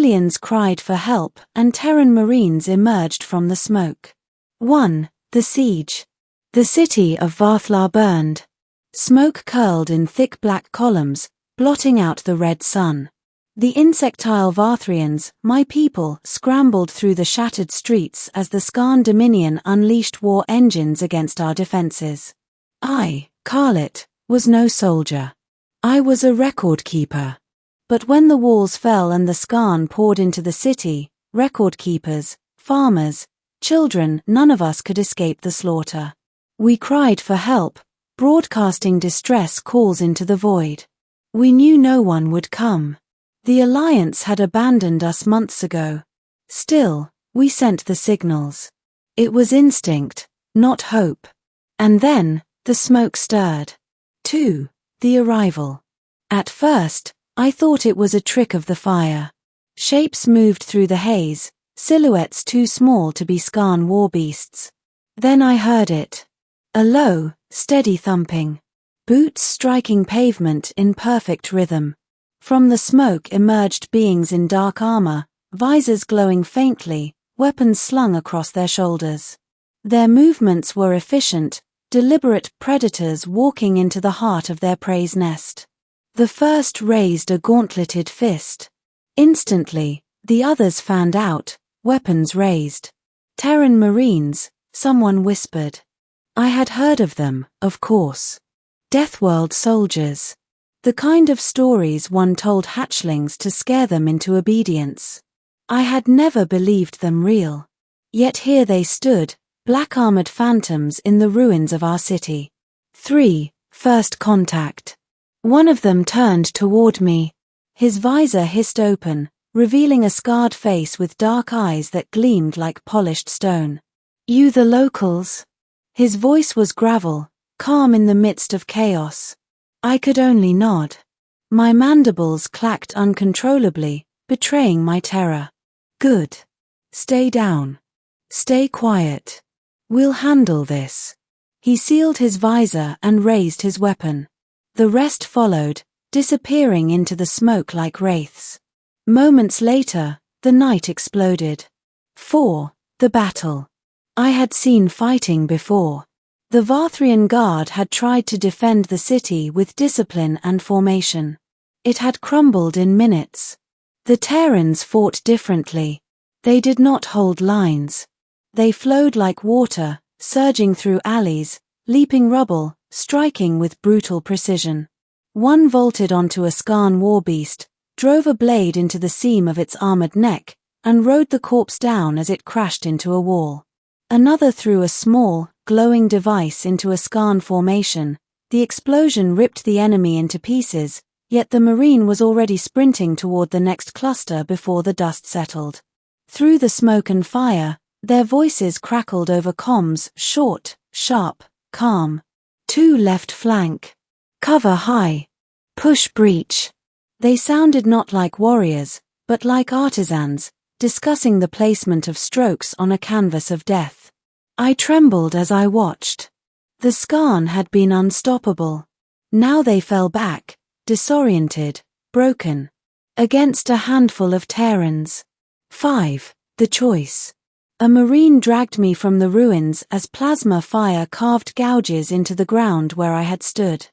Civilians cried for help and Terran Marines emerged from the smoke. 1. The siege. The city of Varthlar burned. Smoke curled in thick black columns, blotting out the red sun. The insectile Varthrians, my people, scrambled through the shattered streets as the Skarn Dominion unleashed war engines against our defenses. I, Carlet, was no soldier. I was a record keeper. But when the walls fell and the Skarn poured into the city, record keepers, farmers, children, none of us could escape the slaughter. We cried for help, broadcasting distress calls into the void. We knew no one would come. The Alliance had abandoned us months ago. Still, we sent the signals. It was instinct, not hope. And then, the smoke stirred. 2. The arrival. At first, I thought it was a trick of the fire. Shapes moved through the haze, silhouettes too small to be Skarn war beasts. Then I heard it. A low, steady thumping. Boots striking pavement in perfect rhythm. From the smoke emerged beings in dark armor, visors glowing faintly, weapons slung across their shoulders. Their movements were efficient, deliberate predators walking into the heart of their prey's nest. The first raised a gauntleted fist. Instantly, the others fanned out, weapons raised. Terran Marines, someone whispered. I had heard of them, of course. Deathworld soldiers. The kind of stories one told hatchlings to scare them into obedience. I had never believed them real. Yet here they stood, black-armored phantoms in the ruins of our city. 3. First contact. One of them turned toward me. His visor hissed open, revealing a scarred face with dark eyes that gleamed like polished stone. You the locals? His voice was gravel, calm in the midst of chaos. I could only nod. My mandibles clacked uncontrollably, betraying my terror. Good. Stay down. Stay quiet. We'll handle this. He sealed his visor and raised his weapon. The rest followed, disappearing into the smoke like wraiths. Moments later, the night exploded. 4. The battle. I had seen fighting before. The Varthrian Guard had tried to defend the city with discipline and formation. It had crumbled in minutes. The Terrans fought differently. They did not hold lines. They flowed like water, surging through alleys, leaping rubble, striking with brutal precision. One vaulted onto a Skarn warbeast, drove a blade into the seam of its armored neck, and rode the corpse down as it crashed into a wall. Another threw a small, glowing device into a Skarn formation. The explosion ripped the enemy into pieces, yet the Marine was already sprinting toward the next cluster before the dust settled. Through the smoke and fire, their voices crackled over comms, short, sharp, calm. 2 left flank. Cover high. Push breach. They sounded not like warriors, but like artisans, discussing the placement of strokes on a canvas of death. I trembled as I watched. The Skarn had been unstoppable. Now they fell back, disoriented, broken. Against a handful of Terrans. 5. The choice. A Marine dragged me from the ruins as plasma fire carved gouges into the ground where I had stood.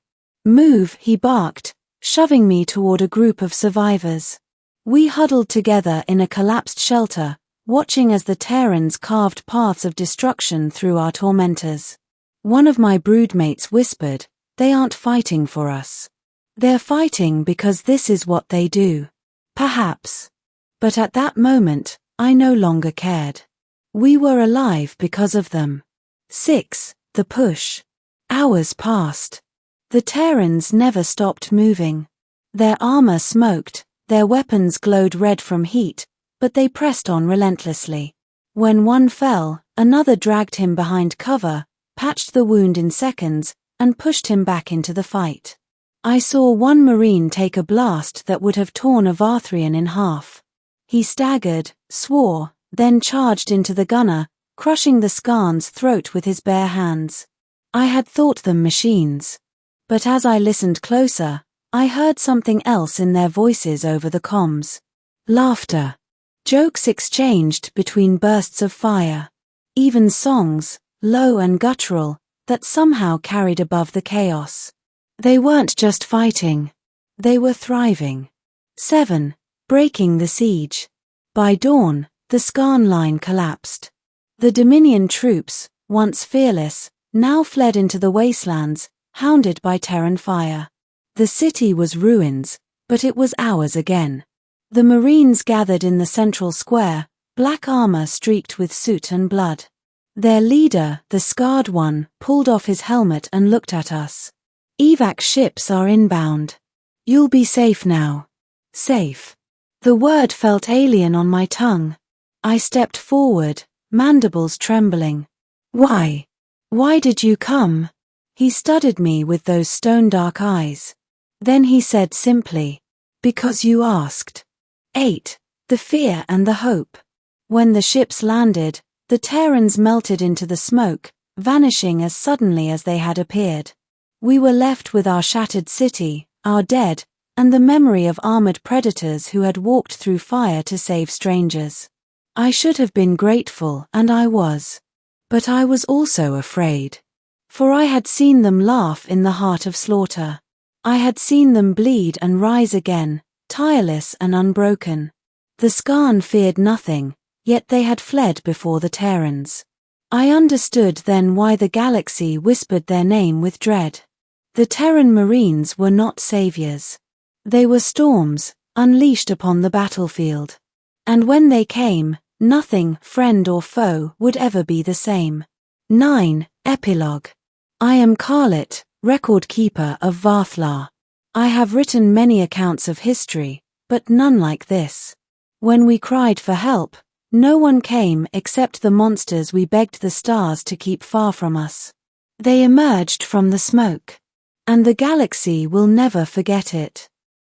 Move, he barked, shoving me toward a group of survivors. We huddled together in a collapsed shelter, watching as the Terrans carved paths of destruction through our tormentors. One of my broodmates whispered, "They aren't fighting for us. They're fighting because this is what they do." Perhaps. But at that moment, I no longer cared. We were alive because of them. 6. The push. Hours passed. The Terrans never stopped moving. Their armor smoked, their weapons glowed red from heat, but they pressed on relentlessly. When one fell, another dragged him behind cover, patched the wound in seconds, and pushed him back into the fight. I saw one Marine take a blast that would have torn a Varthrian in half. He staggered, swore, then charged into the gunner, crushing the Skarn's throat with his bare hands. I had thought them machines. But as I listened closer, I heard something else in their voices over the comms. Laughter. Jokes exchanged between bursts of fire. Even songs, low and guttural, that somehow carried above the chaos. They weren't just fighting. They were thriving. 7. Breaking the siege. By dawn, the Skarn line collapsed. The Dominion troops, once fearless, now fled into the wastelands, hounded by Terran fire. The city was ruins, but it was ours again. The Marines gathered in the central square, black armor streaked with soot and blood. Their leader, the scarred one, pulled off his helmet and looked at us. "Evac ships are inbound. You'll be safe now." Safe. The word felt alien on my tongue. I stepped forward, mandibles trembling. "Why? Why did you come?" He studied me with those stone-dark eyes. Then he said simply, "Because you asked." 8. The fear and the hope. When the ships landed, the Terrans melted into the smoke, vanishing as suddenly as they had appeared. We were left with our shattered city, our dead, and the memory of armored predators who had walked through fire to save strangers. I should have been grateful, and I was. But I was also afraid. For I had seen them laugh in the heart of slaughter. I had seen them bleed and rise again, tireless and unbroken. The Skarn feared nothing, yet they had fled before the Terrans. I understood then why the galaxy whispered their name with dread. The Terran Marines were not saviors. They were storms, unleashed upon the battlefield. And when they came, nothing, friend or foe, would ever be the same. 9. Epilogue. I am Khalid, record keeper of Vathlar. I have written many accounts of history, but none like this. When we cried for help, no one came except the monsters we begged the stars to keep far from us. They emerged from the smoke. And the galaxy will never forget it.